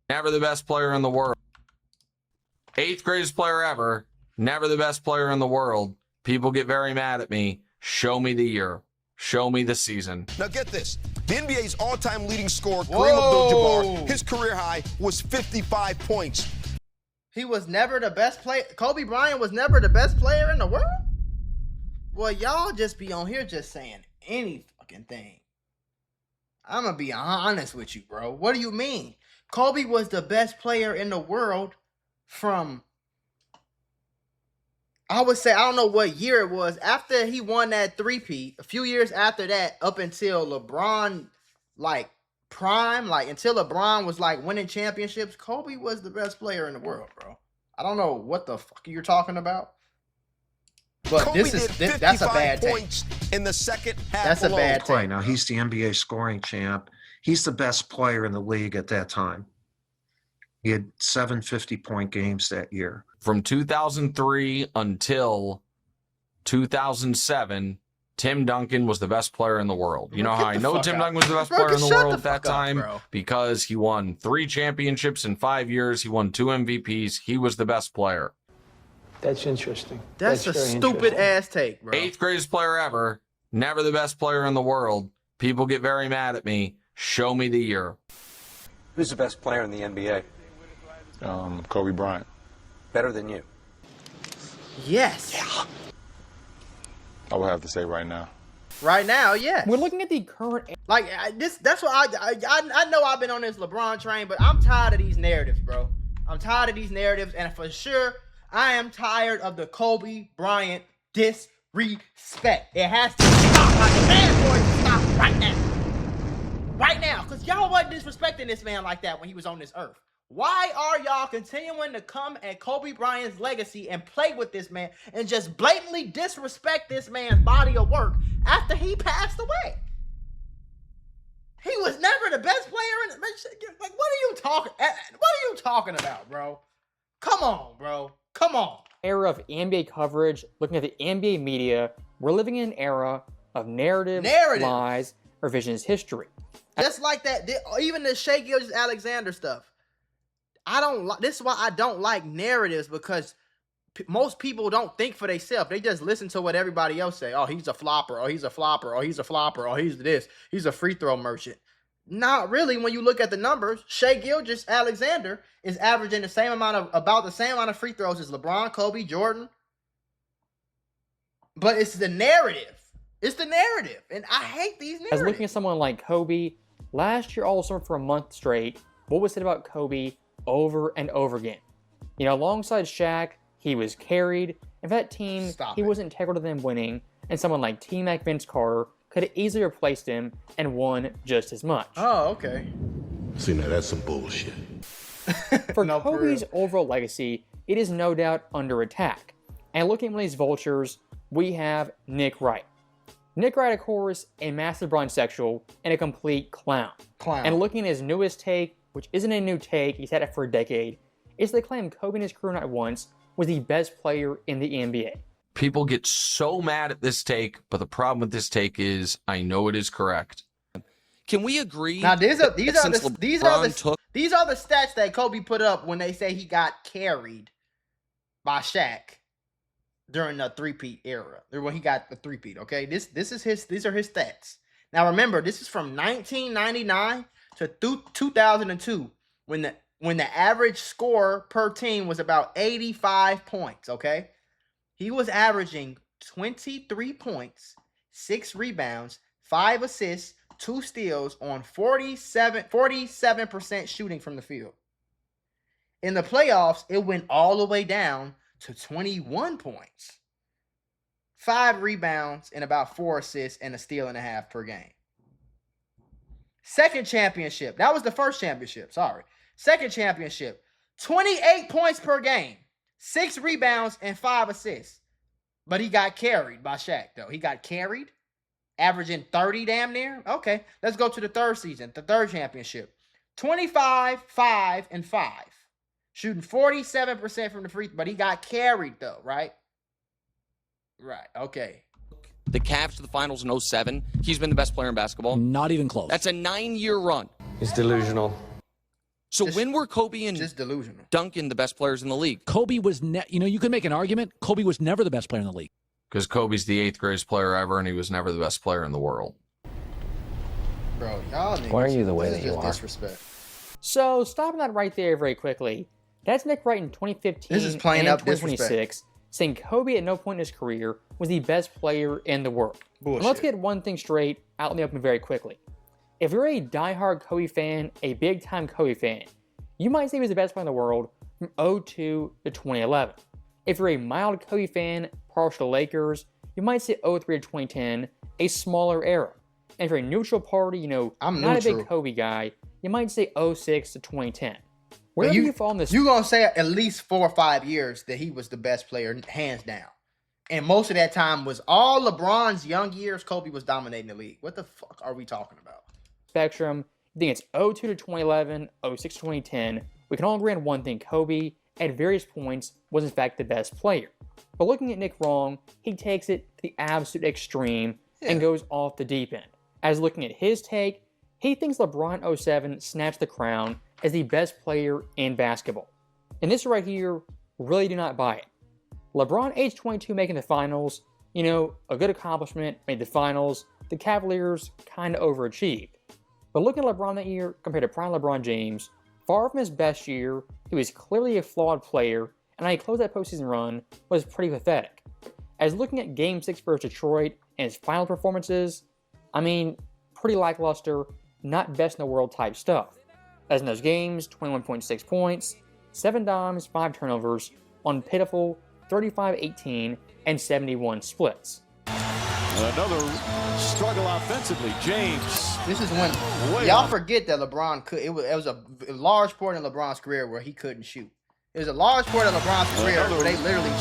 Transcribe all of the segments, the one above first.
never the best player in the world. 8th greatest player ever, never the best player in the world. People get very mad at me. Show me the year. Show me the season. Now get this. The NBA's all-time leading scorer, Kareem Abdul-Jabbar, his career high was 55 points. He was never the best player. Kobe Bryant was never the best player in the world? Well, y'all just be on here just saying any fucking thing. I'm going to be honest with you, bro. What do you mean? Kobe was the best player in the world from, I would say, I don't know what year it was, after he won that three-peat, a few years after that, up until LeBron, like, prime, like, until LeBron was, like, winning championships, Kobe was the best player in the world, bro. I don't know what the fuck you're talking about. But Kobe that's a bad take. In the second half that's alone. a bad take. Now, he's the NBA scoring champ. He's the best player in the league at that time. He had 7 50-point games that year. From 2003 until 2007, Tim Duncan was the best player in the world. You know how I know Tim Duncan was the best player in the world at that time? Because he won 3 championships in 5 years. He won 2 MVPs. He was the best player. That's interesting. That's a stupid ass take, bro. 8th greatest player ever, never the best player in the world. People get very mad at me. Show me the year. Who's the best player in the NBA? Kobe Bryant. Better than you? Yes. Yeah. I would have to say right now. Right now, yes. We're looking at the current. Like that's what I know. I've been on this LeBron train, but I'm tired of these narratives, bro. I'm tired of these narratives, and for sure, I am tired of the Kobe Bryant disrespect. It has to stop. I demand for it to stop right now. Right now, because y'all wasn't disrespecting this man like that when he was on this earth. Why are y'all continuing to come at Kobe Bryant's legacy and play with this man and just blatantly disrespect this man's body of work after he passed away? He was never the best player in. Like, what are you talking about, bro? Come on, bro. Come on. Era of NBA coverage, looking at the NBA media, we're living in an era of narrative. Lies, revisionist history. Just like that, even the Shai Gilgeous-Alexander stuff. This is why I don't like narratives, because most people don't think for themselves. They just listen to what everybody else say. Oh, he's a flopper. Oh, he's a flopper. Oh, he's a flopper. Oh, he's this. He's a free throw merchant. Not really. When you look at the numbers, Shai Gilgeous-Alexander is averaging about the same amount of free throws as LeBron, Kobe, Jordan. But it's the narrative. It's the narrative, and I hate these narratives. As looking at someone like Kobe, last year all summer for a month straight, what was said about Kobe over and over again? You know, alongside Shaq, he was carried. And for that team, he wasn't integral to them winning. And someone like T-Mac Vince Carter could have easily replaced him and won just as much. Oh, okay. See, now that's some bullshit. For Kobe's overall legacy, it is no doubt under attack. And looking at one of these vultures, we have Nick Wright. Nick Wright, of course, a massive bisexual and a complete clown. And looking at his newest take, which isn't a new take, he's had it for a decade, is the claim Kobe in his career not once was the best player in the NBA. People get so mad at this take, but the problem with this take is I know it is correct. Can we agree? Now these are the stats that Kobe put up when they say he got carried by Shaq during the three-peat era, or when he got the three-peat. Okay, these are his stats. Now remember, this is from 1999 to 2002, when the average score per team was about 85 points. Okay, he was averaging 23 points, 6 rebounds, 5 assists, 2 steals on 47% shooting from the field. In the playoffs, it went all the way down to 21 points, 5 rebounds, and about 4 assists and a steal and a half per game. Second championship. That was the first championship. Sorry. Second championship. 28 points per game, 6 rebounds, and 5 assists. But he got carried by Shaq, though. He got carried, averaging 30 damn near. Okay, let's go to the third season, the third championship. 25, 5, and 5. Shooting 47% from the free throw, but he got carried, though, right? Right, okay. The Cavs to the finals in 07. He's been the best player in basketball. Not even close. That's a 9-year run. He's delusional. So when were Kobe and just delusional Duncan the best players in the league? Kobe was, you could make an argument. Kobe was never the best player in the league. Because Kobe's the 8th greatest player ever, and he was never the best player in the world. bro? Y'all niggas, Why are you the way this that is you just are? disrespect. So stopping that right there very quickly. That's Nick Wright in 2015 This is plain and up 2026, saying Kobe at no point in his career was the best player in the world. Bullshit. And let's get one thing straight out in the open very quickly. If you're a diehard Kobe fan, a big-time Kobe fan, you might say he was the best player in the world from 2002 to 2011. If you're a mild Kobe fan, partial to Lakers, you might say 2003 to 2010, a smaller era. And if you're a neutral party, I'm not a neutral. big Kobe guy, you might say 2006 to 2010. Wherever you fall in this, you gonna say at least 4 or 5 years that he was the best player, hands down. And most of that time was all LeBron's young years. Kobe was dominating the league. What the fuck are we talking about? spectrum, I think it's 2002 to 2011, 2006 to 2010. We can all agree on one thing: Kobe, at various points, was in fact the best player. But looking at Nick wrong, he takes it to the absolute extreme and goes off the deep end. As looking at his take, he thinks LeBron 07 snatched the crown as the best player in basketball. And this right here, really do not buy it. LeBron, age 22, making the finals, a good accomplishment, made the finals. The Cavaliers kind of overachieved. But looking at LeBron that year compared to prime LeBron James, far from his best year, he was clearly a flawed player, and how he closed that postseason run was pretty pathetic. As looking at Game 6 versus Detroit and his final performances, pretty lackluster, not best in the world type stuff. As in those games, 21.6 points, 7 dimes, 5 turnovers, on pitiful 35-18 and 71 splits. Another struggle offensively. James. This is when y'all forget that LeBron could. It was a large part in LeBron's career where he couldn't shoot. It was a large part of LeBron's career where they literally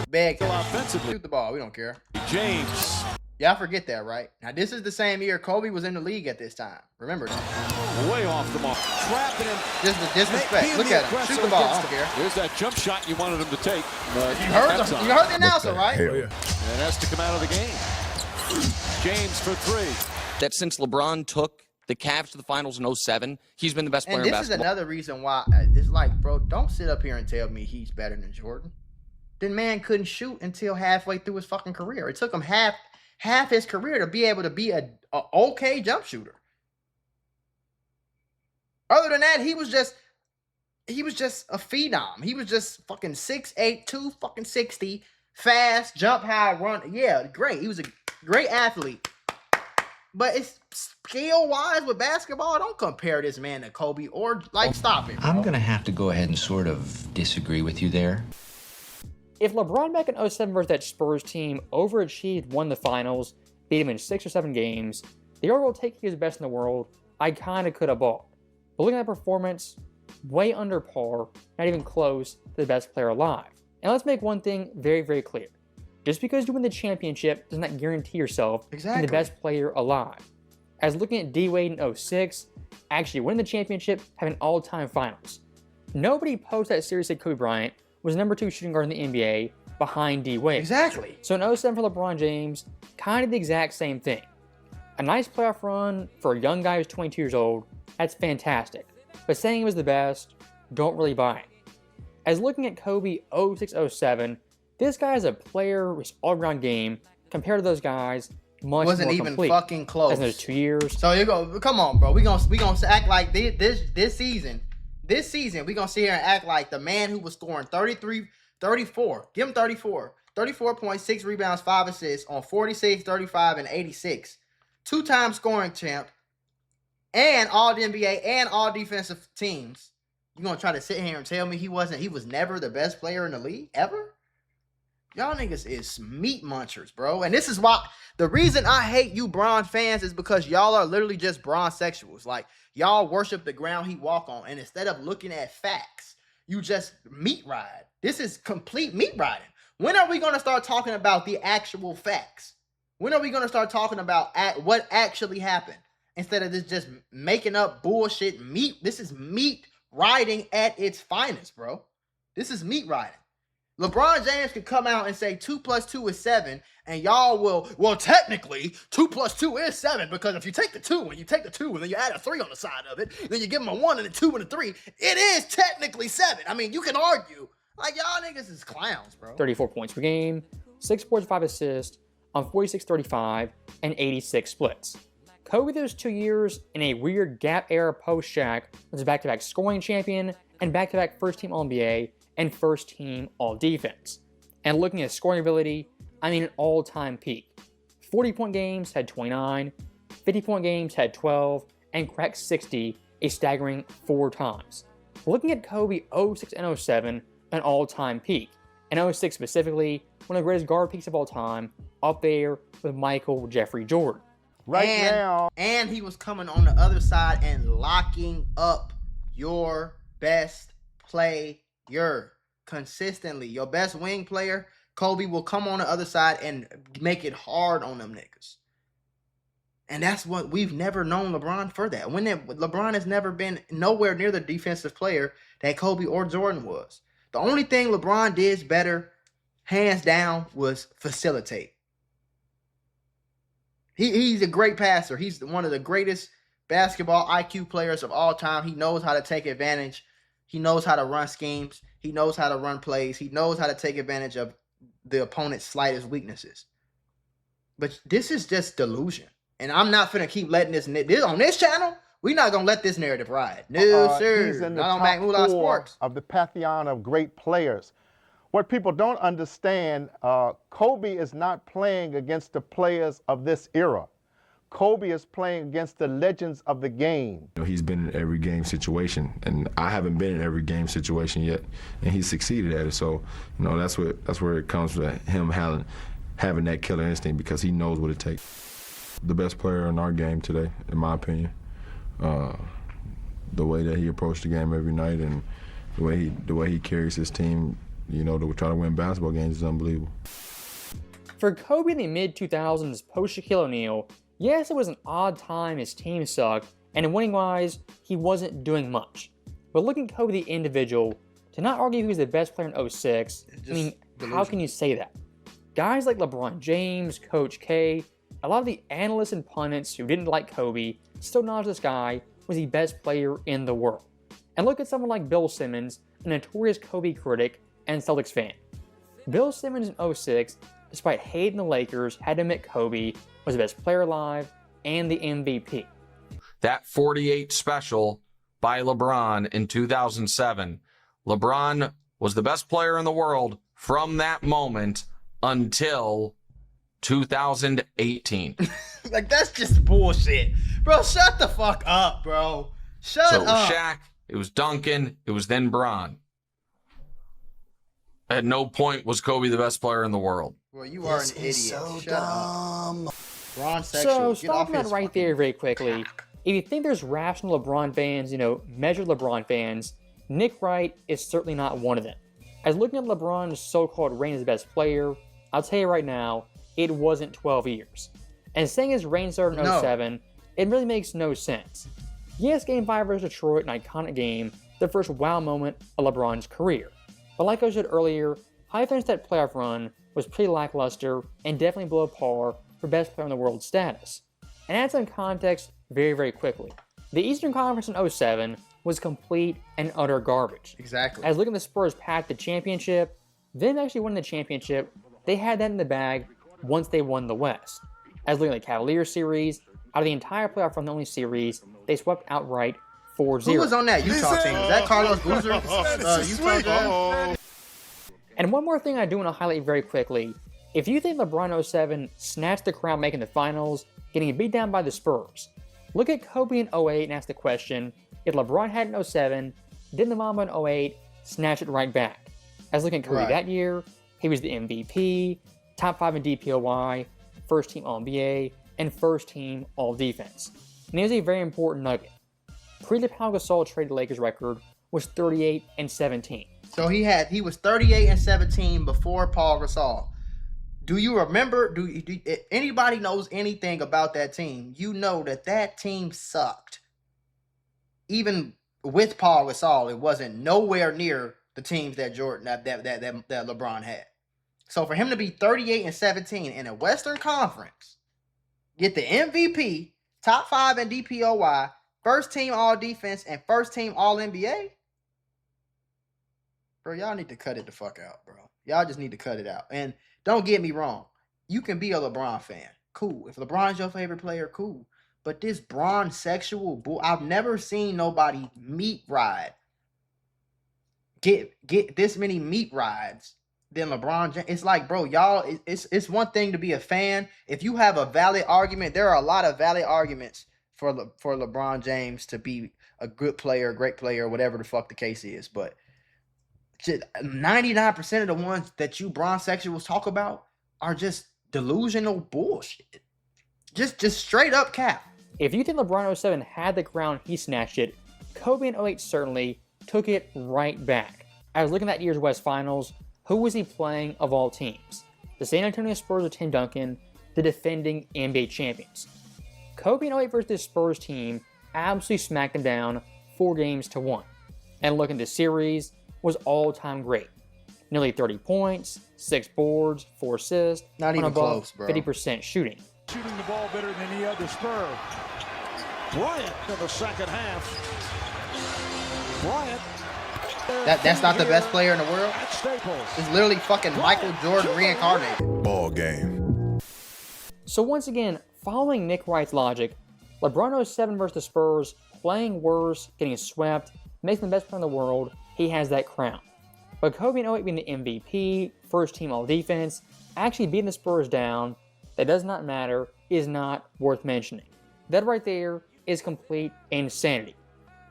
begged him to shoot the ball. We don't care. James. Y'all forget that, right? Now this is the same year Kobe was in the league at this time. Remember that. Way off the mark. Trapping him. Just the disrespect. Look at him. Shoot the ball. I don't care. There's that jump shot you wanted him to take. You heard the announcer, right? And that's to come out of the game. James for 3. That since LeBron took the Cavs to the finals in 07, he's been the best player in basketball. And this is another reason why it's like, bro, don't sit up here and tell me he's better than Jordan. The man couldn't shoot until halfway through his fucking career. It took him half his career to be able to be a okay jump shooter. Other than that, he was just a phenom. He was just fucking 6'8", 260, fast, jump high, run. Yeah, great. He was a great athlete. But it's skill-wise with basketball, don't compare this man to Kobe or, stop it, bro. I'm going to have to go ahead and sort of disagree with you there. If LeBron back in 07 versus that Spurs team overachieved, won the finals, beat him in 6 or 7 games, the overall take he was the best in the world, I kind of could have bought. But looking at that performance, way under par, not even close to the best player alive. And let's make one thing very, very clear. Just because you win the championship does not guarantee yourself being the best player alive. As looking at D-Wade in 06, actually winning the championship, having all-time finals. Nobody post that series said Kobe Bryant was number 2 shooting guard in the NBA behind D-Wade. Exactly. So in 07 for LeBron James, kind of the exact same thing. A nice playoff run for a young guy who's 22 years old, that's fantastic. But saying he was the best, don't really buy it. As looking at Kobe 06-07, this guy is a player with all-around game compared to those guys much wasn't more even complete. fucking close. As in those 2 years. So you go, come on, bro. We gonna act like this season. This season, we gonna sit here and act like the man who was scoring 33, 34. Give him 34. 34.6 rebounds, 5 assists on 46, 35, and 86. 2-time scoring champ. And all the NBA and all defensive teams. You gonna try to sit here and tell me he was never the best player in the league ever? Y'all niggas is meat munchers, bro. And this is why the reason I hate you Bron fans is because y'all are literally just Bron sexuals. Like, y'all worship the ground he walk on. And instead of looking at facts, you just meat ride. This is complete meat riding. When are we going to start talking about the actual facts? When are we going to start talking about what actually happened? Instead of this just making up bullshit meat. This is meat riding at its finest, bro. This is meat riding. LeBron James could come out and say 2 + 2 is 7, and y'all will, well, technically, 2 + 2 is 7, because if you take the 2 and you take the 2 and then you add a 3 on the side of it, then you give them a 1 and a 2 and a 3, it is technically 7. I mean, you can argue. Like, y'all niggas is clowns, bro. 34 points per game, 6 boards, 5 assists on 46, 35, and 86 splits. Kobe those 2 years in a weird gap era post-Shaq was a back-to-back scoring champion and back-to-back first-team All-NBA and first-team All-Defense. And looking at scoring ability, I mean an all-time peak. 40-point games had 29, 50-point games had 12, and cracked 60 a staggering 4 times. Looking at Kobe 06 and 07, an all-time peak. And 06 specifically, one of the greatest guard peaks of all time, up there with Michael Jeffrey Jordan. And he was coming on the other side and locking up your best player consistently. Your best wing player, Kobe, will come on the other side and make it hard on them niggas. And that's what we've never known LeBron for that. LeBron has never been nowhere near the defensive player that Kobe or Jordan was. The only thing LeBron did better, hands down, was facilitate. He's a great passer. He's one of the greatest basketball IQ players of all time. He knows how to take advantage. He knows how to run schemes. He knows how to run plays. He knows how to take advantage of the opponent's slightest weaknesses. But this is just delusion. And I'm not finna keep letting this on this channel. We're not gonna let this narrative ride. No, sir. He's in the Not on top Mula 4 Sports. of the pantheon of great players. What people don't understand, Kobe is not playing against the players of this era. Kobe is playing against the legends of the game. He's been in every game situation, and I haven't been in every game situation yet, and he succeeded at it. So, that's where it comes to him having that killer instinct, because he knows what it takes. The best player in our game today, in my opinion. The way that he approached the game every night and the way he carries his team, to try to win basketball games is unbelievable. For Kobe in the mid-2000s post-Shaquille O'Neal, yes, it was an odd time his team sucked, and winning-wise, he wasn't doing much. But looking at Kobe the individual, to not argue he was the best player in 06, how can you say that? Guys like LeBron James, Coach K, a lot of the analysts and pundits who didn't like Kobe still acknowledge this guy was the best player in the world. And look at someone like Bill Simmons, a notorious Kobe critic and Celtics fan. Bill Simmons in 06, despite hating the Lakers, had to admit Kobe was the best player alive and the MVP. That 48 special by LeBron in 2007, LeBron was the best player in the world from that moment until 2018. Like, that's just bullshit. Bro, shut the fuck up, bro. Shut So it was up. Shaq, it was Duncan, it was then Bron. At no point was Kobe the best player in the world. Well, you are an idiot. So Shut dumb. up. Ron So, sexual. Get stopping off that his right there very quickly, if you think there's rational LeBron fans, measured LeBron fans, Nick Wright is certainly not one of them. As looking at LeBron's so-called reign as the best player, I'll tell you right now, it wasn't 12 years. And saying his reign started in 07, it really makes no sense. Yes, Game 5 versus Detroit, an iconic game, the first wow moment of LeBron's career. But like I said earlier, how he finished that playoff run was pretty lackluster and definitely below par for best player in the world status. And add some context very, very quickly. The Eastern Conference in 07 was complete and utter garbage. Exactly. As looking at the Spurs pack the championship, them actually winning the championship, they had that in the bag once they won the West. As looking at the Cavaliers series, out of the entire playoff run, the only series, they swept outright 4-0. Who was on that Utah team? Was that Carlos Boozer? Utah Jazz? And one more thing I do want to highlight very quickly. If you think LeBron 07 snatched the crown making the finals, getting beat down by the Spurs, look at Kobe in 08 and ask the question, if LeBron had in 07, didn't the Mamba in 08 snatch it right back? As looking at Kobe that year, he was the MVP, top 5 in DPOY, first team All-NBA, and first team All-Defense. And here's a very important nugget. Pre Pau Gasol trade the Lakers record was 38-17. So he was 38-17 before Paul Gasol. Do you remember? If anybody knows anything about that team, you know that team sucked. Even with Paul Gasol, it wasn't nowhere near the teams that LeBron had. So for him to be 38-17 in a Western Conference, get the MVP, top 5 in DPOY, first team All Defense, and first team All NBA, bro, y'all need to cut it the fuck out, bro. Y'all just need to cut it out. And don't get me wrong, you can be a LeBron fan, cool. If LeBron's your favorite player, cool. But this Bron sexual bull, I've never seen nobody meat ride get this many meat rides than LeBron James. It's like, bro, y'all, it's one thing to be a fan. If you have a valid argument, there are a lot of valid arguments for LeBron James to be a good player, great player, whatever the fuck the case is. But 99% of the ones that you Bron sexuals talk about are just delusional bullshit. Just straight up cap. If you think LeBron 07 had the crown, he snatched it. Kobe in 08 certainly took it right back. I was looking at that year's West Finals. Who was he playing of all teams? The San Antonio Spurs with Tim Duncan, the defending NBA champions. Kobe in 08 versus this Spurs team absolutely smacked them down 4-1. And looking, the series was all-time great. Nearly 30 points, 6 boards, 4 assists. Not even close, bro. 50% shooting. Shooting the ball better than any other Spur. Bryant in the second half. Bryant. That's not the best player in the world. It's literally fucking Michael Jordan reincarnated. Ball game. So once again, following Nick Wright's logic, LeBron 07 versus the Spurs, playing worse, getting swept, makes him the best player in the world, he has that crown. But Kobe in 08 being the MVP, first team all defense, actually beating the Spurs down, that does not matter, is not worth mentioning. That right there is complete insanity.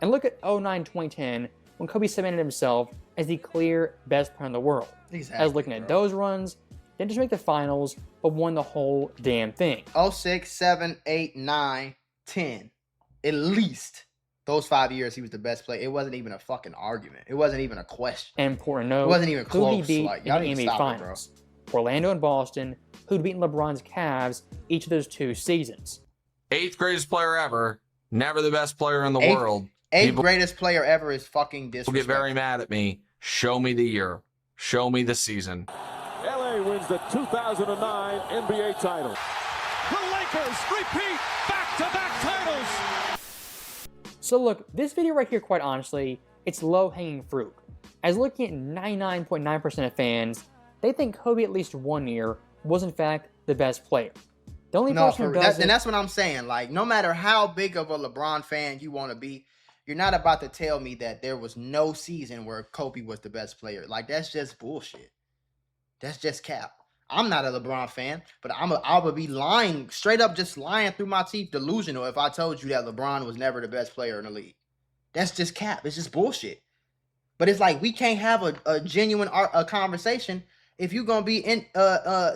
And look at 09-2010, when Kobe cemented himself as the clear best player in the world. Exactly, I was looking at those runs, didn't just make the finals, but won the whole damn thing. 06, 7, 8, 9, 10. At least those 5 years he was the best player. It wasn't even a fucking argument. It wasn't even a question. And important note, it wasn't even close. Who he beat like, in the NBA Finals? Orlando and Boston, who'd beaten LeBron's Cavs each of those 2 seasons. 8th greatest player ever, never the best player in the world. 8th greatest player ever is fucking disrespectful. People get very mad at me. Show me the year. Show me the season. LA wins the 2009 NBA title. The Lakers repeat back-to-back titles. So look, this video right here, quite honestly, it's low-hanging fruit. As looking at 99.9% of fans, they think Kobe at least 1 year was in fact the best player. The only person who does and that's what I'm saying. Like, no matter how big of a LeBron fan you want to be, you're not about to tell me that there was no season where Kobe was the best player. Like, that's just bullshit. That's just cap. I'm not a LeBron fan, but I would be lying, straight up just lying through my teeth, delusional, if I told you that LeBron was never the best player in the league. That's just cap. It's just bullshit. But it's like, we can't have a genuine conversation if you're gonna be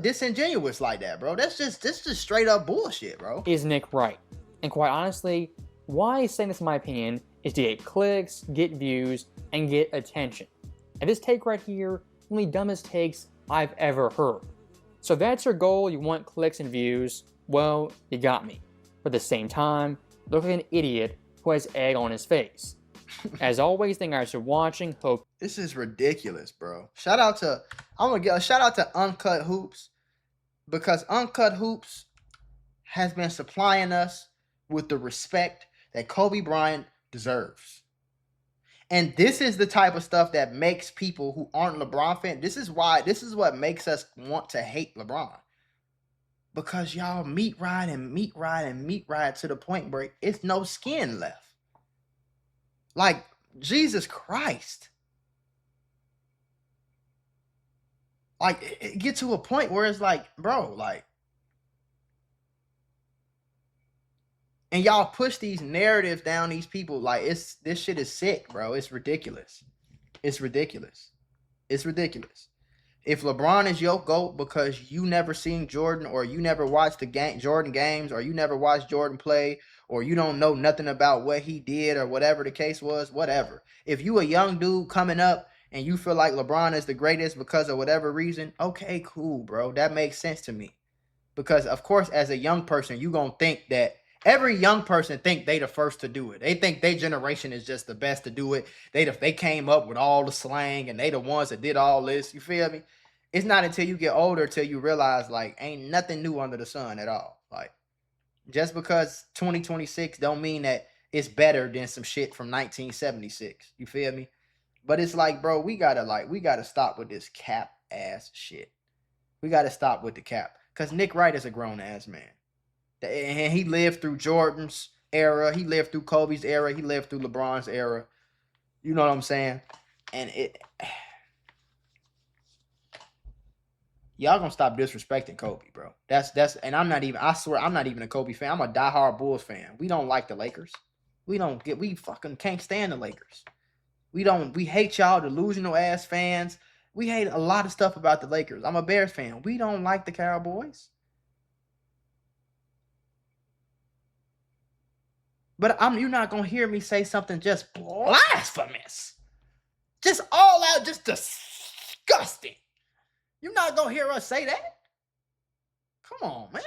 disingenuous like that, bro. This just straight up bullshit, bro. Is Nick right? And quite honestly, why he's saying this in my opinion is to get clicks, get views, and get attention. And this take right here, one of the dumbest takes I've ever heard. So if that's your goal, you want clicks and views, well, you got me. But at the same time, look like an idiot who has egg on his face. As always, thank you guys for watching. Hope this is ridiculous, bro. I'm gonna give a shout out to Uncut Hoops, because Uncut Hoops has been supplying us with the respect that Kobe Bryant deserves. And this is the type of stuff that makes people who aren't LeBron fans, this is what makes us want to hate LeBron. Because y'all meat ride to the point where it's no skin left. Like, Jesus Christ. Like, it gets to a point where it's like, bro, like, and y'all push these narratives down these people. Like, this shit is sick, bro. It's ridiculous. It's ridiculous. It's ridiculous. If LeBron is your GOAT because you never seen Jordan, or you never watched the Jordan games, or you never watched Jordan play, or you don't know nothing about what he did, or whatever the case was, whatever. If you a young dude coming up and you feel like LeBron is the greatest because of whatever reason, okay, cool, bro. That makes sense to me. Because, of course, as a young person, you going to think that Every young person think they the first to do it. They think their generation is just the best to do it. They came up with all the slang and they the ones that did all this. You feel me? It's not until you get older till you realize like ain't nothing new under the sun at all. Like just because 2026 don't mean that it's better than some shit from 1976. You feel me? But it's like, bro, we gotta stop with this cap ass shit. We gotta stop with the cap. Cause Nick Wright is a grown ass man. And he lived through Jordan's era. He lived through Kobe's era. He lived through LeBron's era. You know what I'm saying? And y'all gonna stop disrespecting Kobe, bro. That's and I swear I'm not even a Kobe fan. I'm a diehard Bulls fan. We don't like the Lakers. We fucking can't stand the Lakers. We hate y'all delusional ass fans. We hate a lot of stuff about the Lakers. I'm a Bears fan. We don't like the Cowboys. But you're not gonna hear me say something just blasphemous. Just all out, just disgusting. You're not gonna hear us say that. Come on, man.